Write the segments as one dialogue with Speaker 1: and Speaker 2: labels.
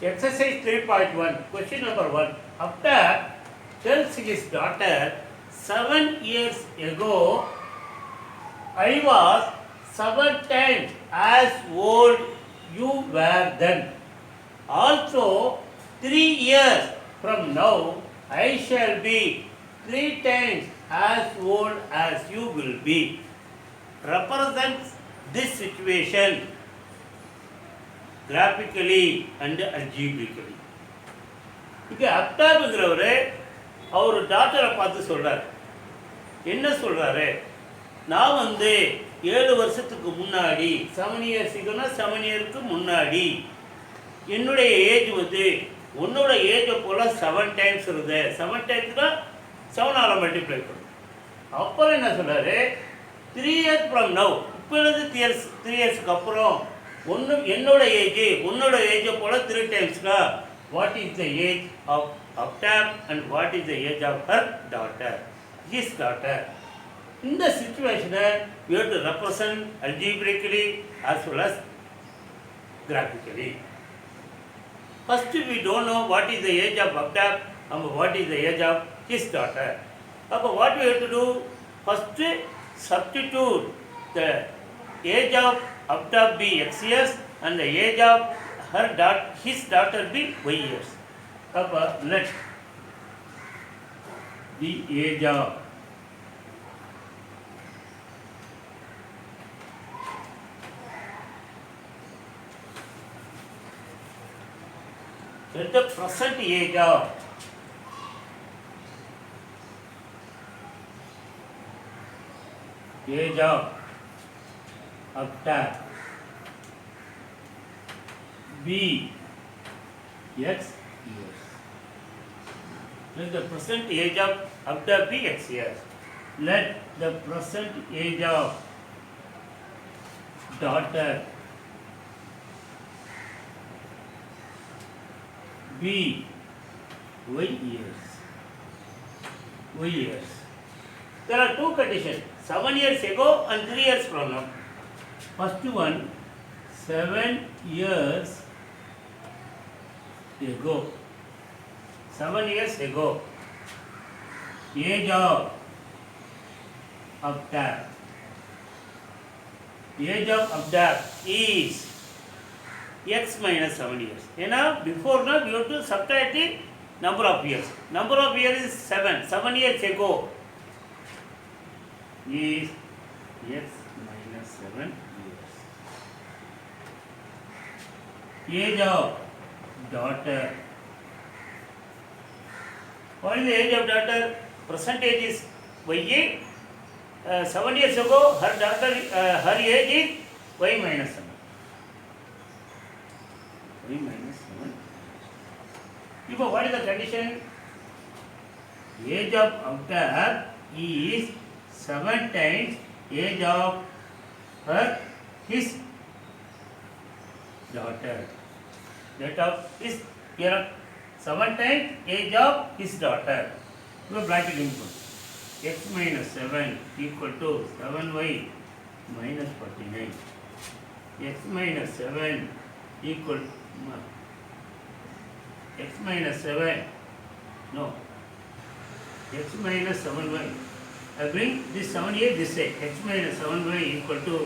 Speaker 1: Exercise 3.1, question number 1. After tells his daughter, 7 years ago, I was 7 times as old you were then. Also, 3 years from now, I shall be 3 times as old as you will be. Represents this situation graphically and algebraically. இங்கே அப்டாபுங்கிறவர் அவர் டாக்டரை பார்த்து சொல்கிறார். என்ன சொல்கிறாரு? நான் 7 வருஷத்துக்கு முன்னாடி 7 இயர்ஸுக்குன்னா 7 இயருக்கு முன்னாடி என்னுடைய ஏஜ் உன்னோட ஏஜை போல் 7 டைம்ஸ் இருந்தது. 7 டைம்ஸ்னா 7ஆல் மல்டிப்ளை பண்ணும். அப்புறம் என்ன சொல்கிறாரு? 3 இயர்ஸ் ஃப்ரம் நவ், இப்போது 3 இயர்ஸ்க்கு அப்புறம் என்னோட ஏஜ் உன்னோட ஏஜை போல 3 டைம்ஸ்னா what is the age of Aftab and what is the age of her daughter, his daughter. இந்த சிச்சுவேஷனை you have to represent algebraically as well as graphically. First we don't know what is the age of Abdab and what is the age of his daughter. அப்போ what we have to do? First substitute the age of Abdab be x years and the age of his daughter be y years. அப்போ let the age of let the present age of Abdab be x years. Let the present age of Abdab be x years. Let the present age of daughter be y years. Y years. There are two conditions, 7 years ago and 3 years from now. First one, 7 years ago. 7 years ago. Age of Abdab. Age of Abdab is x minus 7 years. Before now we have to subtract the number of years. Number of years is 7. 7 years ago is x minus 7 years. Age of daughter. What is the age of daughter? Present age is y. 7 years ago her daughter her age is y minus 7. Y minus 7. Now what is the condition? Age of Abdab is 7 times age of his daughter. That of his here 7 times age of his daughter. So bracket input x minus 7 equal to 7y minus 49. X minus 7 equal x minus 7 no x minus 7y. I bring this 7 here this side. X minus 7y equal to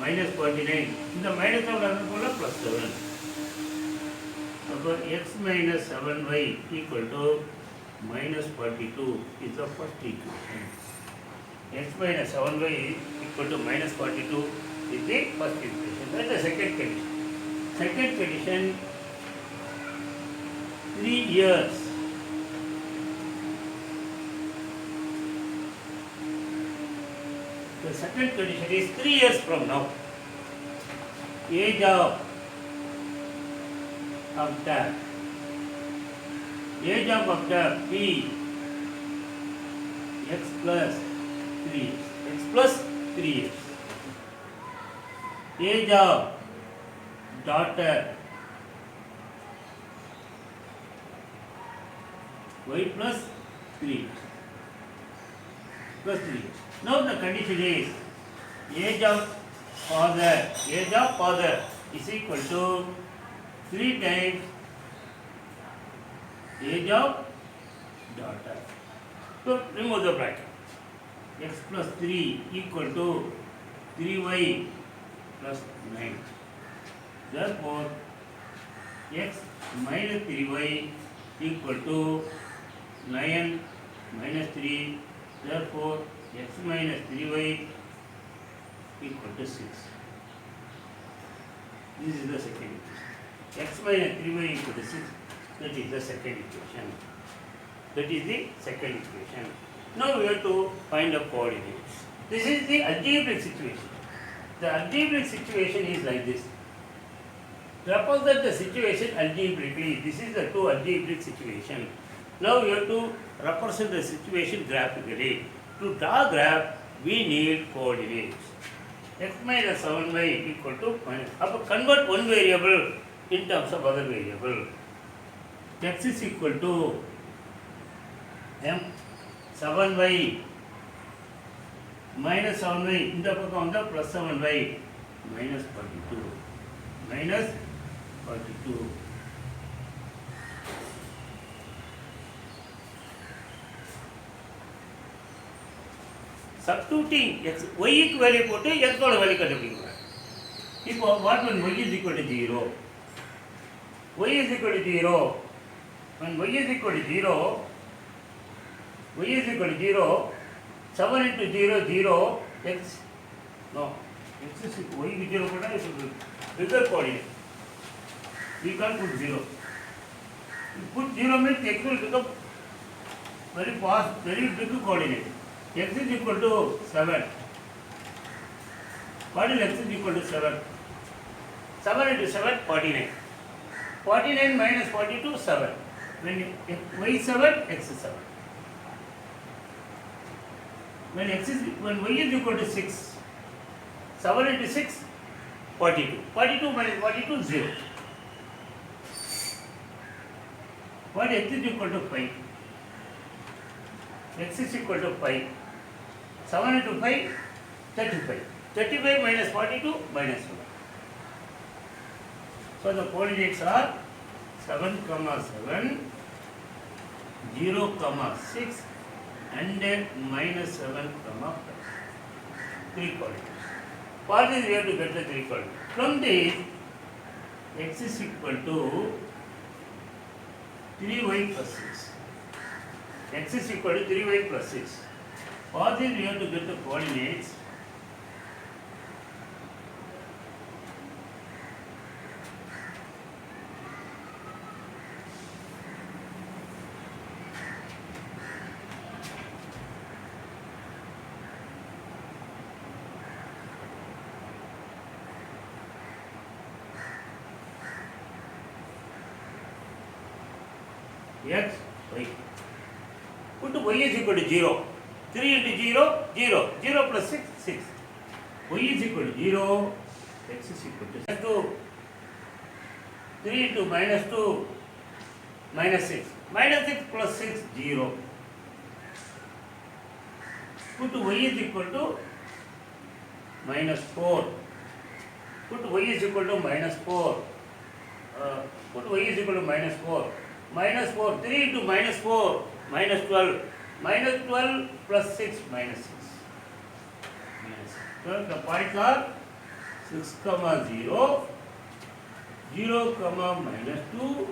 Speaker 1: minus 49. In the minus of plus 7. So x minus 7y equal to minus 42 is the first equation. X minus 7y equal to minus 42 is the first equation. That is the second condition. Second condition, 3 years. The second condition is 3 years from now. Age of Abdab. Age of Abdab be x plus 3 years. X plus 3 years. Age of daughter y plus 3 years. Plus 3 years. Now the condition is age of father is equal to 3 times age of daughter. So remove the bracket. X plus 3 equal to 3y plus 9. Therefore, x minus 3y equal to 9 minus 3. Therefore, x minus 3y equal to 6. This is the second equation. X minus 3y equal to 6. That is the second equation. That is the second equation. Now we have to find the coordinates. This is the algebraic situation. The algebraic situation is like this. Represent the situation algebraically. This is the two algebraic situation. Now we have to represent the situation graphically. To draw graph, we need coordinates. X minus 7y equal to minus. Convert one variable in terms of other variable. X is equal to m 7y minus 7y in the பக்கம் plus 7y minus 42 minus 42. Substituting x y க்கு value போட்டு x ஓட value கண்டுபிடிக்கணும். இப்போ what when y is equal to 0? Y is equal to 0. When y is equal to 0, y is equal to 0, 7 into 0, 0, x, no, x is equal, y is 0, but it should be bigger coordinate. We can't put 0. You put 0 means x will become very fast, very big coordinate. X is equal to 7. What is x is equal to 7? 7 into 7, 49. 49 minus 42, 7. When y is 7, x is 7. When y is equal to 6, 7 into 6, 42. 42 minus 42, 0. What x is equal to 5? X is equal to 5. 7 into 5, 35. 35 minus 42, minus 1. So the coordinates are 7, 7, 0, 6, and minus 7, 5. 3 coordinates. For this we have to get the 3 coordinates. From this, x is equal to 3y plus 6. X is equal to 3y plus 6. For this we have to get the coordinates. X, y. Put y is equal to 0. 3 into 0, 0. 0 plus 6, 6. Y is equal to 0. X is equal to 2. 3 into minus 2, minus 6. Minus 6 plus 6, 0. Put y is equal to minus 4. Put y is equal to minus 4. Put y is equal to minus 4. Minus 4, 3 into minus 4, minus 12. Minus 12 plus 6, minus 6. Minus 6. So the points are 6, 0, 0, minus 2,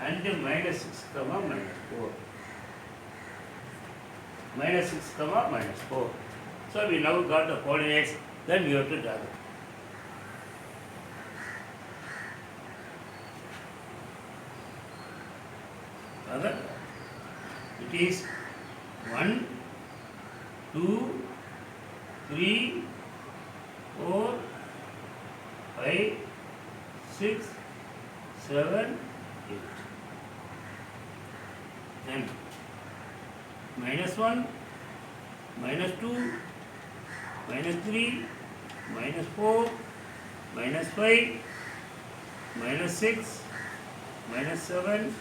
Speaker 1: and minus 6, minus 4. Minus 6, minus 4. So we now got the coordinates, then we have to draw them. Other, it is 1, 2, 3, 4, 5, 6, 7, 8. Then minus 1, minus 2, minus 3, minus 4, minus 5, minus 6, minus 7,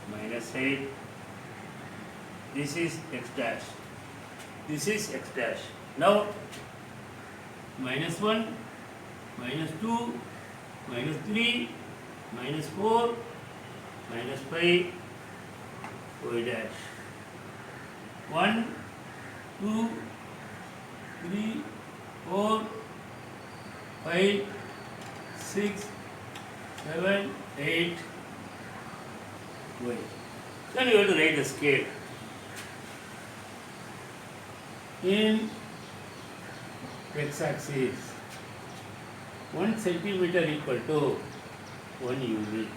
Speaker 1: minus 8. This is x dash. This is x dash. Now minus 1, minus 2, minus 3, minus 4, minus 5 y dash. 1, 2, 3, 4, 5, 6, 7, 8 y. Then you have to write the scale. In x-axis, 1 centimeter equal to 1 unit.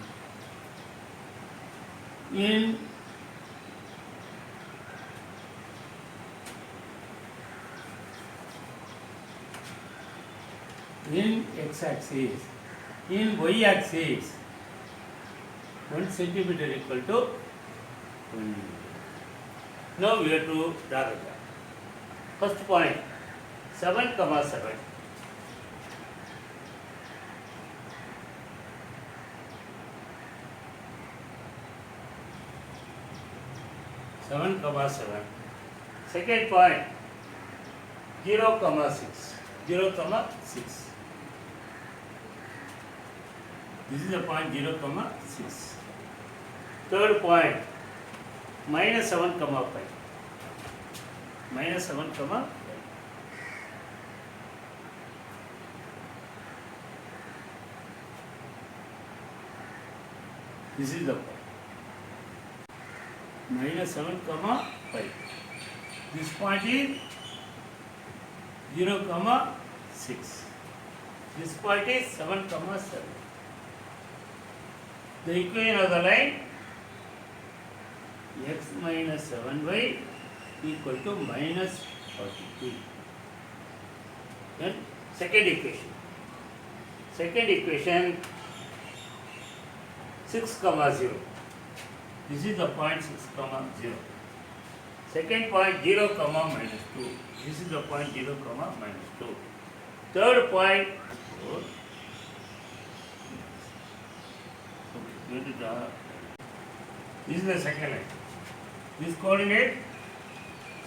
Speaker 1: In x-axis, in y-axis, 1 centimeter equal to 1 unit. Now we have to draw the graph. First point, 7, 7. Seven, 7. Second point, 0, 6. 0, 6. This is the point 0, 6. Third point, minus 7, 5. Minus 7, 5. This is the point. Minus 7, 5. This point is 0, 6. This point is 7, 7. The equation of the line x minus 7y equal to minus 42. Then second equation. Second equation 6, 0. This is the point 6, 0. Second point 0, minus 2. This is the point 0, minus 2. Third point 4. This is the second line. This coordinate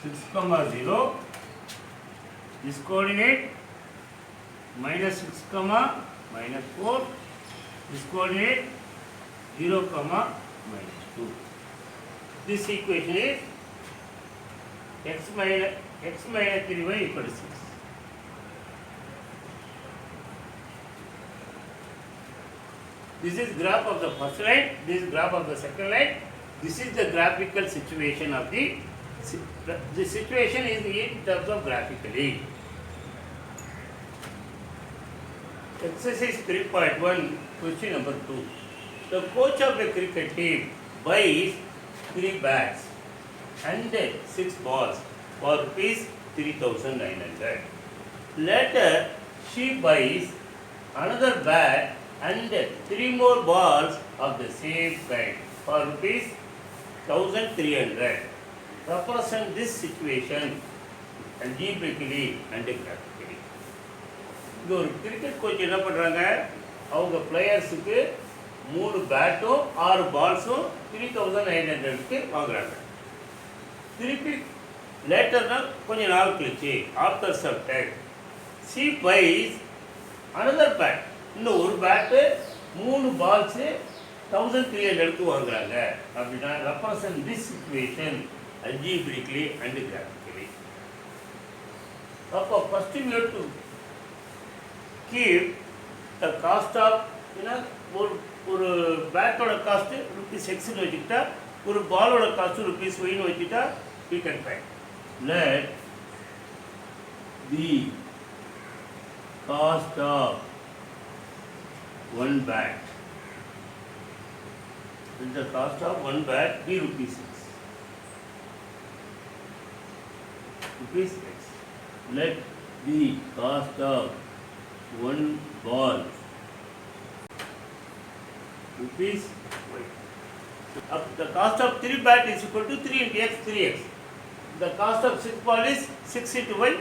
Speaker 1: 6, 0. This coordinate minus 6, minus 4. This coordinate 0, minus 2. This equation is x minus 3y equal to 6. This is graph of the first line, this is graph of the second line. This is the graphical situation of the situation is in terms of graphically. Exercise 3.1, question number 2. The coach of the cricket team buys 3 bats and 6 balls for rupees 3,900. Later, she buys another bat and 3 more balls of the same kind for rupees 1,300. Represent this situation algebraically and graphically. இது ஒரு cricket coach என்ன பண்ணுறாங்க, அவங்க பிளேயர்ஸுக்கு 3 பேட்டும் 6 பால்ஸும் 3,900க்கு வாங்குறாங்க. திருப்பி லேட்டர்னா கொஞ்சம் நாள் கழிச்சு after some time she buys another bat, இன்னும் ஒரு பேட்டு 3 பால்ஸு 1,300க்கு வாங்குறாங்க அப்படின்னா represent this situation algebraically and graphically. அப்போ first you have to keep the cost of, ஏன்னா ஒரு பேட்டோட காஸ்ட்டு ருபீஸ் எக்ஸ்னு வச்சுக்கிட்டா, ஒரு பாலோட காஸ்ட்டு ருபீஸ் ஒய்னு வச்சுக்கிட்டா you can find. Let the cost of one bat, with the cost of 1 bat be rupees 6. Rupees 6. Let the cost of 1 ball rupees y. The cost of 3 bat is equal to 3 into x, 3x. The cost of 6 ball is 6 into y,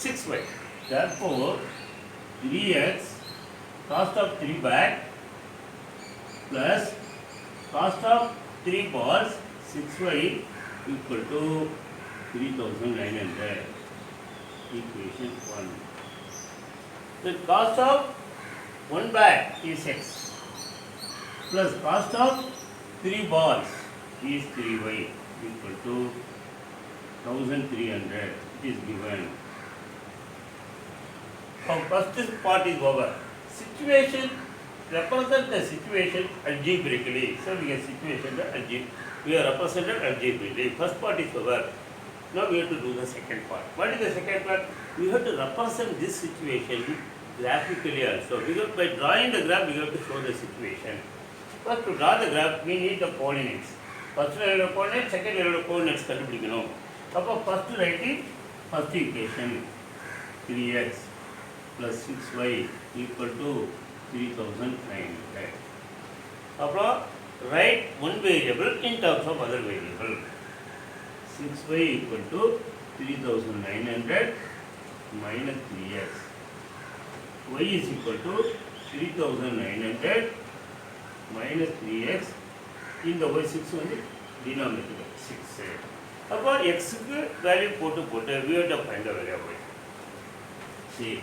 Speaker 1: 6y. Therefore, 3x cost of 3 bat plus cost of 3 balls 6y equal to 3,900. Equation 1. The cost of 1 bat is x plus cost of 3 balls is 3y equal to 1300. It is given. Now first part is over. Situation, represent the situation algebraically. So we have situation we are represented algebraically. First part is over. Now we have to do the second part. What is the second part? We have to represent this situation graphically also. Because by drawing the graph, we have to show the situation. First, to draw the graph, we need the coordinates. First level of coordinates, second level of coordinates கண்டுபிடிக்கணும். அப்போ first writing first equation 3x plus 6y equal to 3500. அப்புறம் write one variable in terms of other variable. 6y equal to 3900 minus 3x. Y is equal to 3900 minus 3x. இந்த y6 வந்து denominator 6. அப்போ xக்கு value போட்டு we have to find the value of y. See,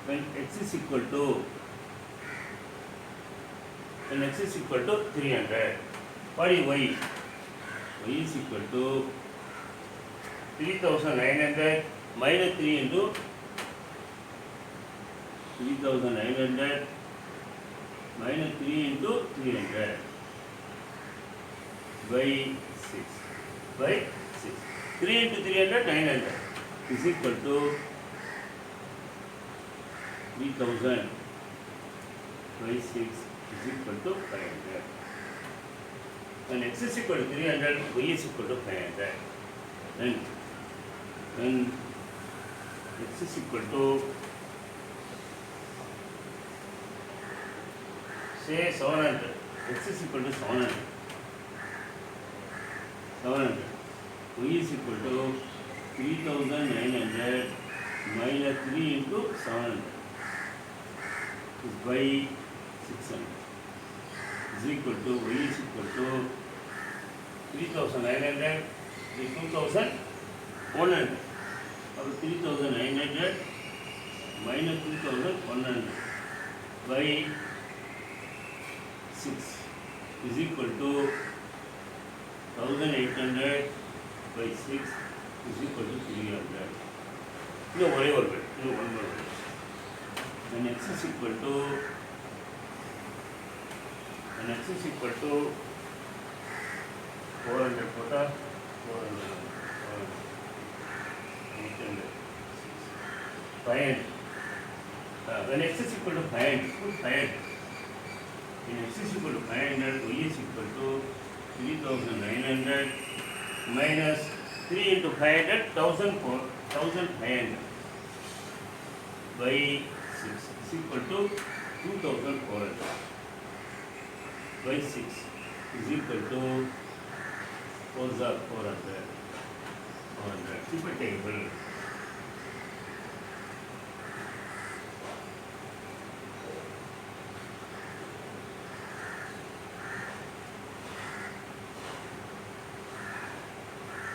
Speaker 1: when x is equal to 300, what is y? Y is equal to 3900 minus 3 into 3900 minus 3 into 300 by 6 by 6. 3 into 300 900 is equal to 3000 by 6 is equal to 500. When x is equal to 300, y is equal to 500. Then when x is equal to say 700, x is equal to 700, y is equal to 3900 minus 3 into 700 is by 600 is equal to y is equal to 3900 is 2100. Or 3900 minus 2100 by 6 is equal to 1800 by 6 is equal to 300. No, whatever. No, one more. When x is equal to 400 quota, 400. 500. When x is equal to 500, put 500. When x is equal to 500, y is equal to 3900 minus 3 into 500, 1500 by 6 is equal to 2400 by 6 is equal to 400. Keep a table.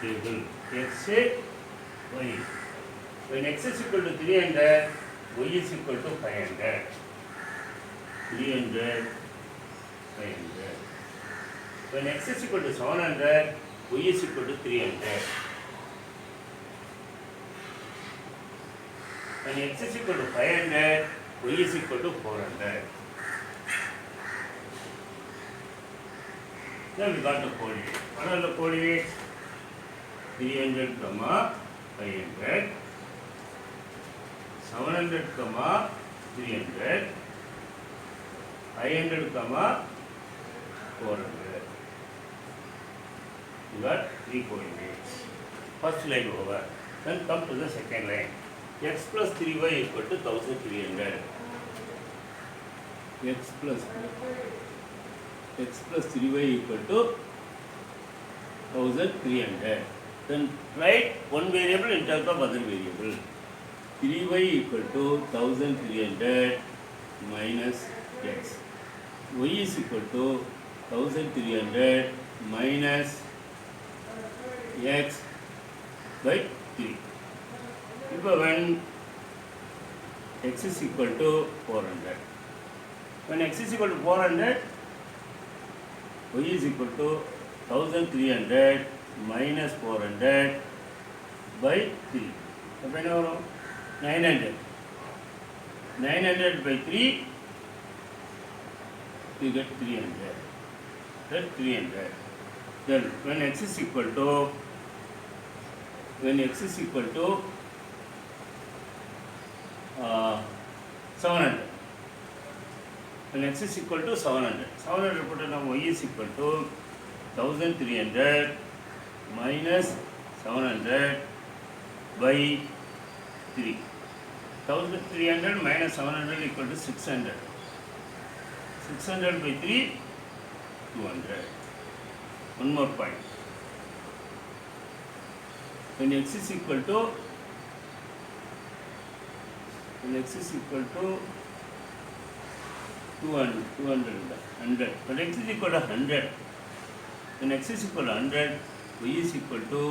Speaker 1: Table x, y. When x is equal to 300, y is equal to 500. 300, 500. When x is equal to 700, y is equal to 300. When x is equal to 500, y is equal to 400. Now we got the coordinates. What are the coordinates? 300, 500, 700, 300, 500, 400. You got 3 coordinates. First line over. Then come to the second line. X plus 3y equal to 1300. X plus 3y equal to 1300. Then write one variable in terms of other variable. 3y equal to 1300 minus x. Y is equal to 1300 minus x by 3. When x is equal to 400. When x is equal to 400, y is equal to 1300 minus 400 by 3. அப்போ என்ன வரும் 900. 900 by 3 you get 300. Get 300. Then when x is equal to 700. When x is equal to 700 put now y is equal to 1300 minus 700 by 3. 1300 minus 700 equal to 600. 600 by 3, 200. One more point. When x is equal to 200, 100. When x is equal to 100, when x is equal to 100, y is equal to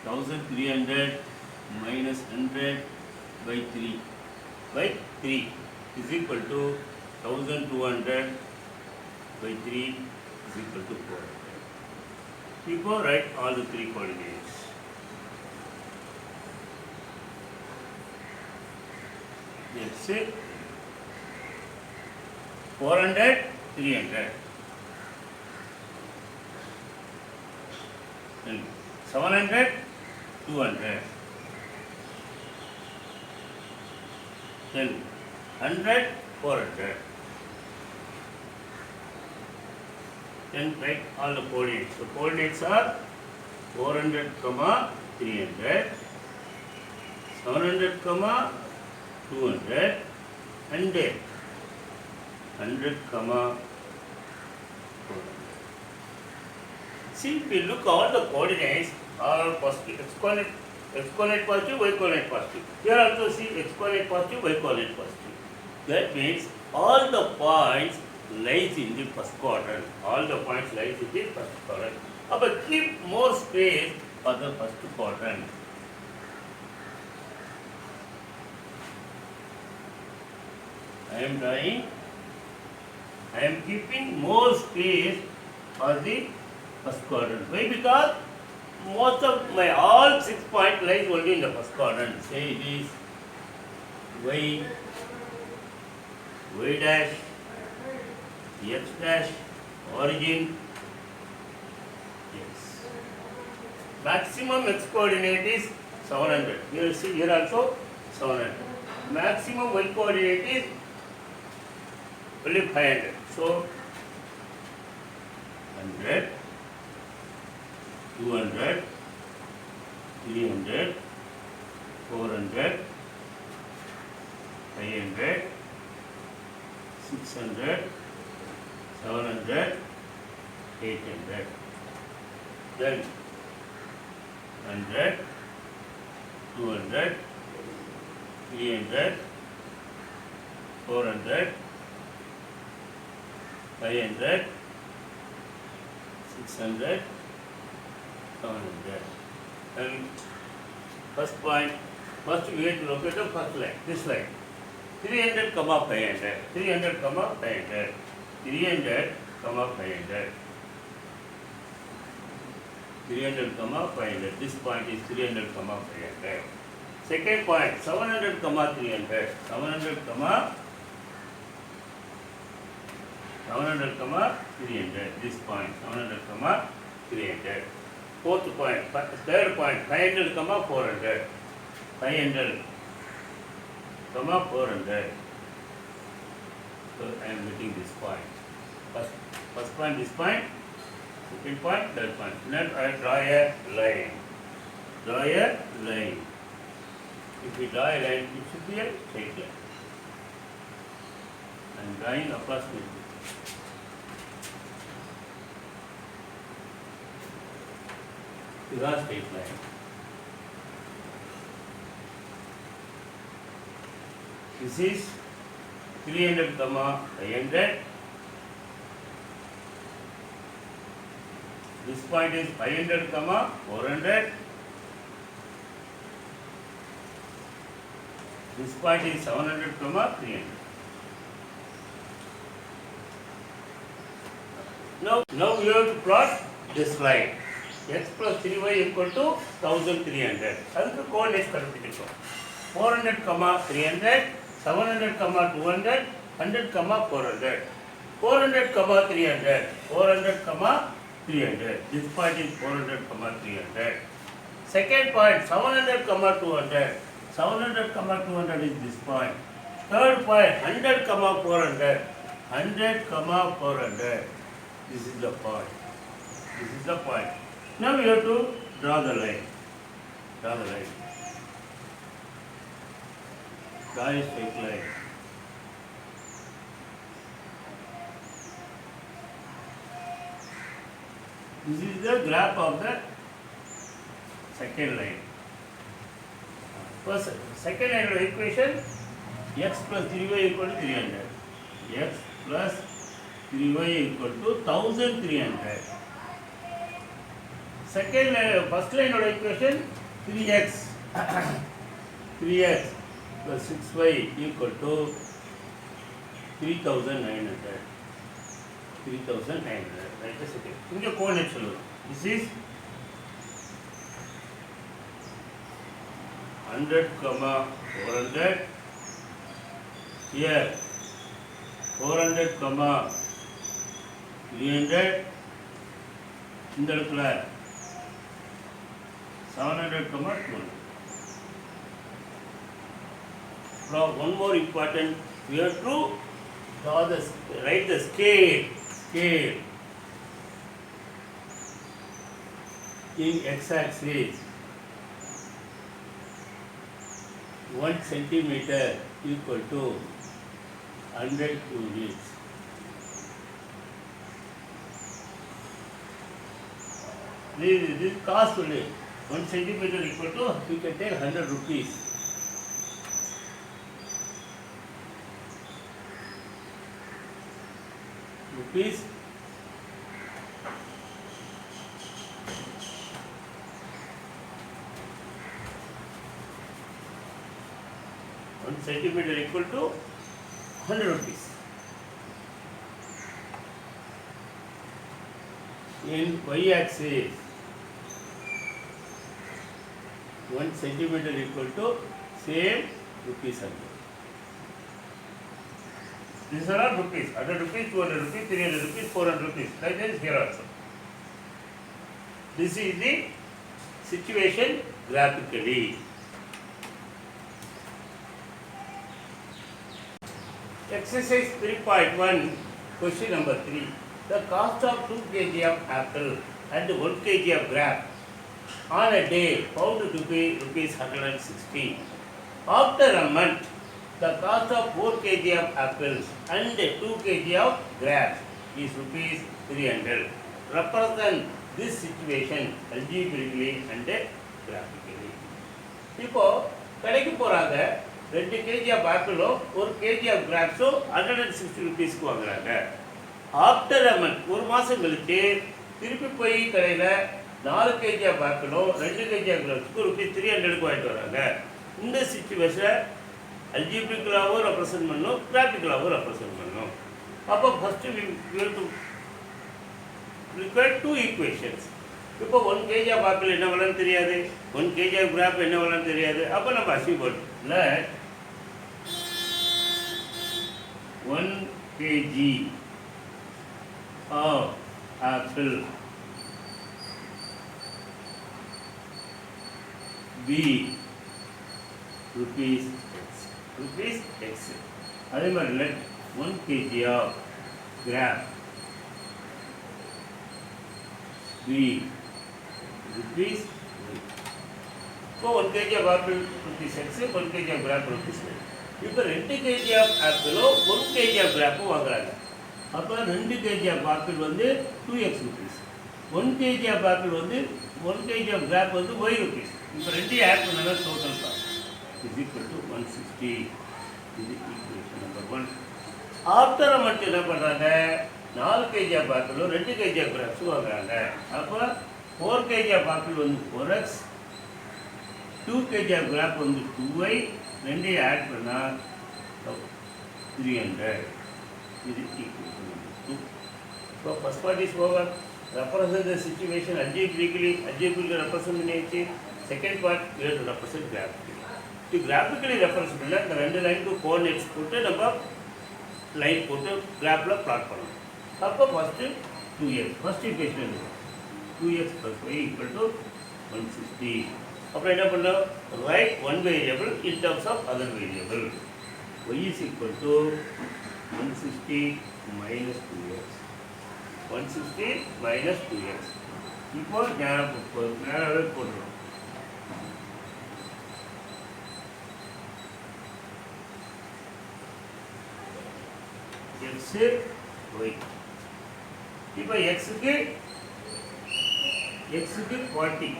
Speaker 1: 1300 minus 100 by 3 is equal to 1200 by 3 is equal to 400. We go write all the three coordinates. Let's say 400, 300. Then 700, 200. Then 100, 400. Then write all the coordinates. The coordinates are 400, 300, 700, 200, and 100, 400. See, if we look all the coordinates are positive, x-coordinate positive, y-coordinate positive. Here also see x-coordinate positive, y-coordinate positive. That means all the points lies in the first quadrant. All the points lies in the first quadrant. But keep more space for the first quadrant. I am keeping more space for the first quadrant. Why? Because most of my all 6 points lies only in the first quadrant. Say it is y dash, x dash, origin, x. Maximum x coordinate is 700. You will see here also 700. Maximum y coordinate is only 500. So 100, 200, 300, 400, 500, 600, 700, 800. Then 100, 200, 300, 400, 500, 600, 700. And first point, first we have to locate the first line, this line. 300, 500, 300, 500, 300, 500. 300, 500. This point is 300, 500. Second point, 700, 300. 700, 300. This point, 700, 300. Fourth point, third point, 500, 400. 500, 400. So I am getting this point. First point, this point. Second point, third point. Now I draw a line. Draw a line. If we draw a line, it should be a straight line. I am drawing approximately. This is a straight line. This is 300, 500. This point is 500, 400. This point is 700, 300. Now we have to plot this line. X plus 3y equal to 1300. அதுக்கு coordinates கண்டுபிடிச்சிருக்கோம். 400, 300, 700, 200, 100, 400. 400, 300. 400, 300. This point is 400, 300. Second point 700, 200. 700, 200 is this point. Third point 100, 400. 100, 400. This is the point. This is the point. Now we have to draw the line. Draw the line. Draw a straight line. This is the graph of the second line. First, second line of equation, x plus 3y equal to 300. X plus 3y equal to 1300. Second line, first line of equation, 3x 3x plus 6y equal to 3900. 3900. Right a second. இங்க coordinate சொல்லுங்க. This is 100, 400. Here 400, 300. இந்த இடத்துல 700, 200. Now one more important, we have to draw the write the scale in x-axis. 1 centimeter equal to 100 units. This cost only. 1 centimeter equal to, you can take 100 rupees. Rupees. One centimeter equal to 100 rupees. In y-axis, 1 centimeter equal to same rupees 100. These are all rupees. 100 rupees, 200 rupees, 300 rupees, 400 rupees. Like that is here also. This is the situation graphically. Exercise 3.1, question number 3. The cost of 2 kg of apple and 1 kg of grape on a day found to be rupees 160. After a month, the cost of 4 kg of apples and 2 kg of grapes is rupees 300. Represent this situation algebraically and graphically. இப்போ கடைக்கு போறாங்க 2 kg of ஆப்பிளோ 1 kg of grapesோ 160 rupeesக்கு வாங்குறாங்க. After a month, ஒரு மாதம் கழிச்சு திருப்பி போய் கடையில் 4 kg of ஆப்பிளோ 2 kg of grapesக்கு rupees 300க்கு வாங்கிட்டு வராங்க. இந்த சிச்சுவேஷனை அல்ஜிப்ரிக்கலாகவும் ரெப்ரசன்ட் பண்ணணும், கிராஃபிக்கலாகவும் ரெப்ரசன்ட் பண்ணணும். அப்போ first we have to prepare 2 equations. இப்போ 1 kg of ஆப்பிள் என்ன விலைன்னு தெரியாது, 1 kg of grape என்ன விலைன்னு தெரியாது. அப்போ நம்ம அசியூம் பண்ணணும், let 1 kg of apple be rupees x. அதே மாதிரி let 1 kg of grape be rupees. இப்போ 1 kg of apple rupees x, 1 kg of grape rupees y. இப்போ 2 kg of apple 1 kg of grape வாங்குறாங்க. அப்போ 2 kg of apple வந்து 2x rupees, 1 kg of apple வந்து 1 kg of grape வந்து y rupees. இப்போ ரெண்டையும் add பண்ணால் total cost is equal to 160. இது equation number 1. ஆஃப்டர் மட்டும் என்ன பண்ணுறாங்க, 4 kg of apple 2 kg of grapes வாங்குறாங்க. அப்போ 4 kg of apple வந்து 4x, 2 kg of grape வந்து 2y, ரெண்டையும் ஆட் பண்ணால் 300. இது equation number 2. So first part is over. Represent the situation algebraically represent பண்ணியாச்சு. Second part we have to represent graphically. To graphically represent பண்ணா இந்த ரெண்டு லைனுக்கு கோஆர்டினேட்ஸ் போட்டு நம்ம லைன் போட்டு கிராஃப்ல பிளாட் பண்ணணும். அப்போ ஃபர்ஸ்ட் 2x ஃபர்ஸ்ட் ஈக்குவேஷன் இருக்கும். 2x + y = 160. அப்புறம் என்ன பண்ணோம்? Write one variable in terms of other variable. y is equal to 160 minus 2x. 160 minus 2x. இப்போ நேராகவே போடுறோம். x y. இப்போ x க்கு 40.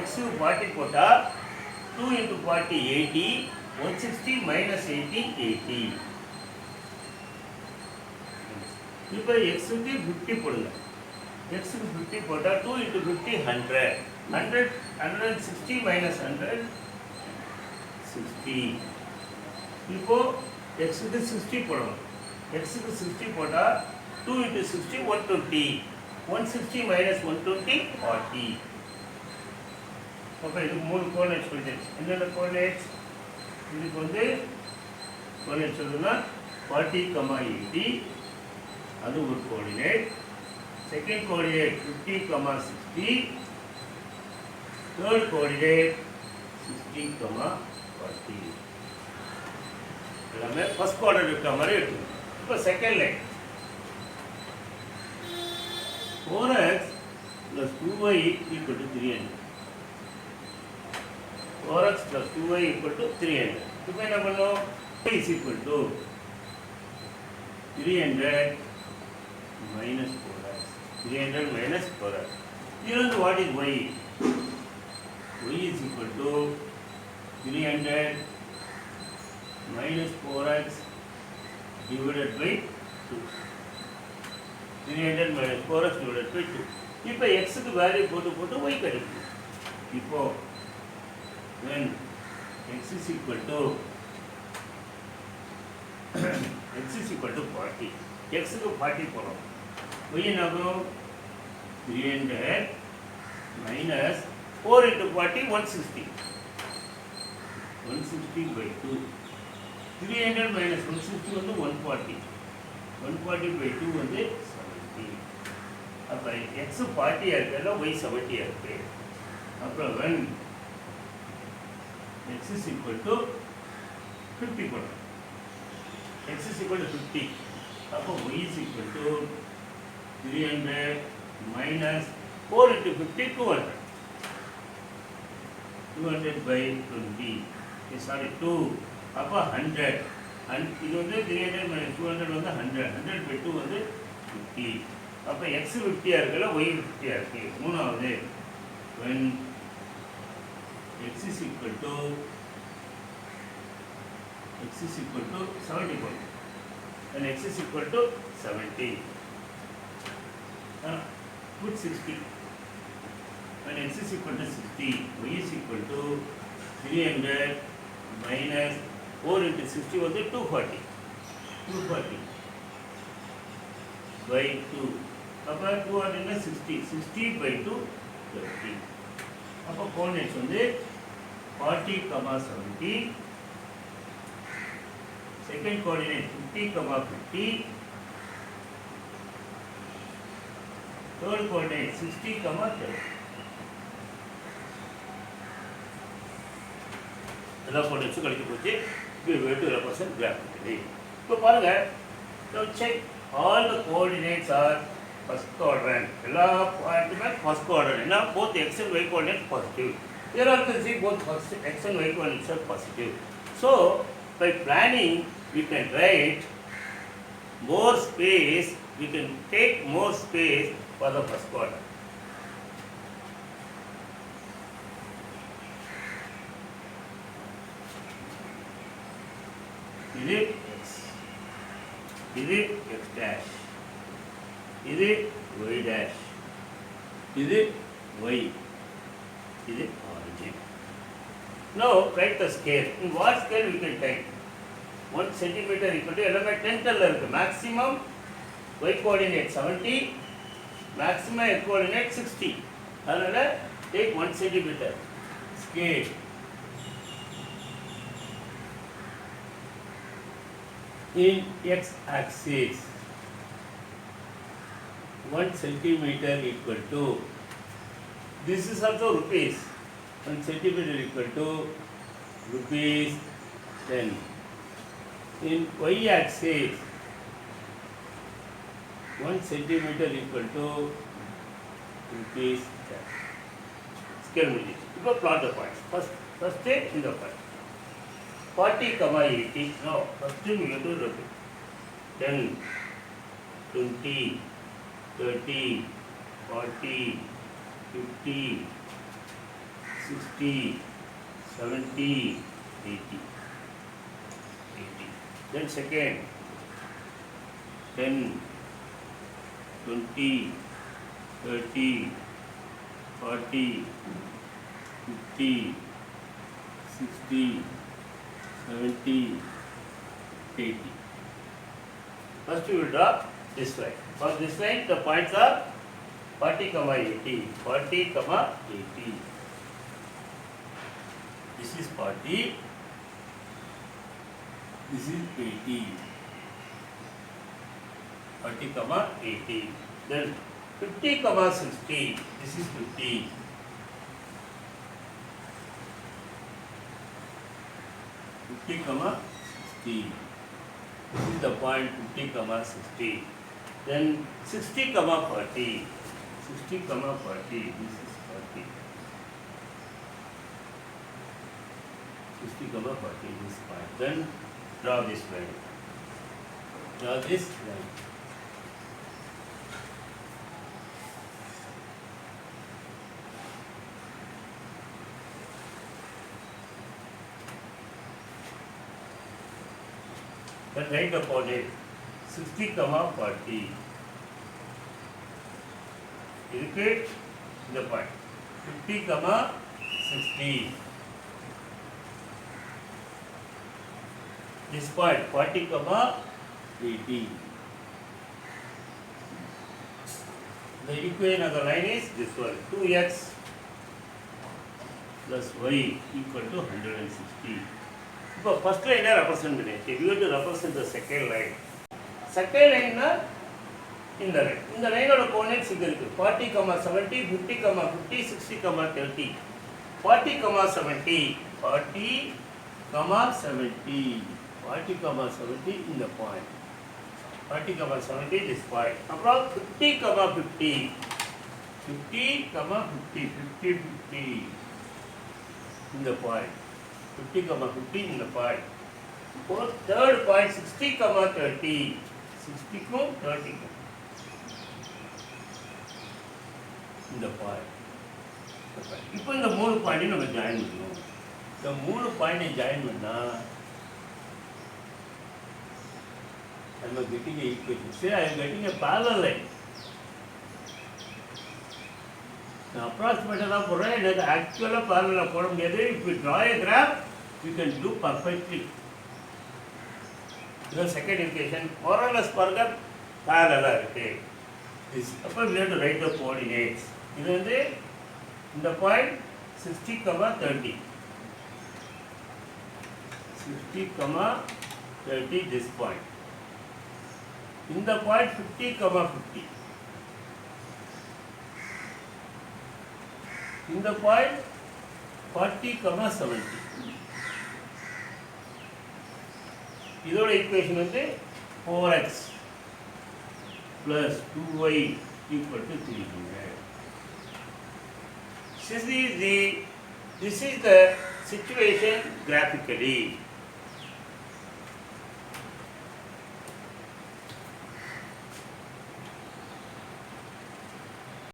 Speaker 1: x க்கு 40 போட்டா 2 into 40 80. 160 minus 80 80. இப்போ x க்கு 50 போடுங்க. x க்கு 50 போட்டா 2 into 50 100. 160 minus 100 60. இப்போ x க்கு 60 போடணும். x க்கு 60 போட்டா 2 into 60 120. 160 minus 120 40. அப்போ இது மூணு கோஆர்டினேட்ஸ் கொடுத்துருச்சு. என்னென்ன கோஆர்டினேட்ஸ்? இதுக்கு வந்து கோஆர்டினேட் சொல்லுன்னா 40, 80 அது ஒரு coordinate. Second coordinate 50, 60. Third coordinate 60, 40. எல்லாமே ஃபர்ஸ்ட் குவாட்ரண்ட் இருக்கிற மாதிரி எடுத்துக்கணும். இப்போ second line 4x plus 2y equal to 300. 4x plus 2y equal to 300. இப்போ என்ன பண்ணோம்? y is equal to 300 minus 4x. 300 minus 4x. Here is what is y? y is equal to 300 minus 4x divided by 2. 300 minus 4x divided by 2. இப்போ x க்கு value போட்டு y கிடைக்கும். இப்போ when x is equal to 40, x க்கு 40 போறோம். y என்னாகும்? 300 minus 4 into 40 160. 160 by 2. 300 minus 160 வந்து 140. 140 by 2 வந்து 70. அப்போ x 40 இருக்குல்ல, y 70 இருக்கு. அப்புறம் when x is equal to 50 போடுறோம். x is equal to 50. அப்போ y is equal to 300 minus 4 into 50 200. 200 by 20. Sorry 2. அப்போ 100. இது வந்து 300 minus 200 வந்து 100. 100 by 2 வந்து 50. அப்போ x 50 இருக்குல்ல, y 50 இருக்கு. மூணாவது when x is equal to 70 point. When x is equal to 70, put 60. When x is equal to 60, y is equal to 300 minus 4 into 60 was 240. 240 by 2. அப்போ 200 60. 60 by 2 30. அப்போ கோஆர்டினேட்ஸ் வந்து 40, 70. Second coordinate 50, 50. Third coordinate 60, 30. எல்லா கோஆர்டினேட்ஸும் கழிக்க போச்சு. we have to represent graphically. இப்போ பாருங்க, so check all the coordinates are first quadrant. எல்லா பாயிண்ட்டுமே first quadrant. ஏன்னா both x and y coordinates positive. Here also see both x and y coordinates are positive. So by planning we can write more space. We can take more space for the first quadrant. இது x, இது x dash, இது y dash, இது y, இது origin. Now write the scale. In what scale we can take? 1 centimeter equal to எல்லாமே 10th ல இருக்கு. maximum y coordinate 70, maximum x coordinate 60. அதனால take 1 centimeter scale. In x axis 1 centimeter equal to, this is also rupees, 1 centimeter equal to rupees 10. In y axis 1 centimeter equal to rupees 10. Scale measure. Now plot the points. First take in the point. 40, 80. No, first thing we have to do 10, 20, 30, 40, 50, 60, 70, 80. Then second 10, 20, 30, 40, 50, 60, 70, 80. First we will draw this line. For this line the points are 40, 80. 40, 80. This is 40. This is 80. 40, 80. Then 50, 60. This is 50. 50, 60. This is the point 50, 60. Then 60, 40. 60, 40. This is 40. 60, 40. This point. Then draw this line. Draw this line. Then write upon it 60, 40. Repeat the point 50, 60. This point 40, 80. The equation of the line is this one, 2x plus y equal to 160. இப்போ first லைனை represent பண்ணியாச்சு. You to represent the second line. Second லைன்னா இந்த line. இந்த லைனோட coordinates இங்கே இருக்குது. 40, 70, 50, 50, 60, 30. 40, 70. 40, 70. 40, 70 in the point. 40, 70 this point. அப்புறம் 50, 50. 50, 50. 50, 50 in the point. 50, 50 in the point. For third point 60, 30. 60 க்கும் 30 க்கும் இந்த point. இப்போ இந்த மூணு பாயிண்டையும் நம்ம ஜாயின் பண்ணணும். இந்த மூணு பாயிண்டை ஜாயின் பண்ணா நம்ம getting a equation. Say I am getting a parallel line. நான் அப்ராக்சிமேட்டாக தான் போடுறேன். எனக்கு ஆக்சுவலாக parallel போட முடியாது. If we draw a graph, we can do perfectly. The second equation more or less பாருங்க parallel இருக்கு. This அப்போ we have to write the coordinates. இது வந்து இந்த point 60, 30. 60, 30 this point. இந்த point 50, 50. இந்த point 40, 70. இதோட ஈக்குவேஷன் வந்து 4x plus 2y equal to 300. This is the situation graphically.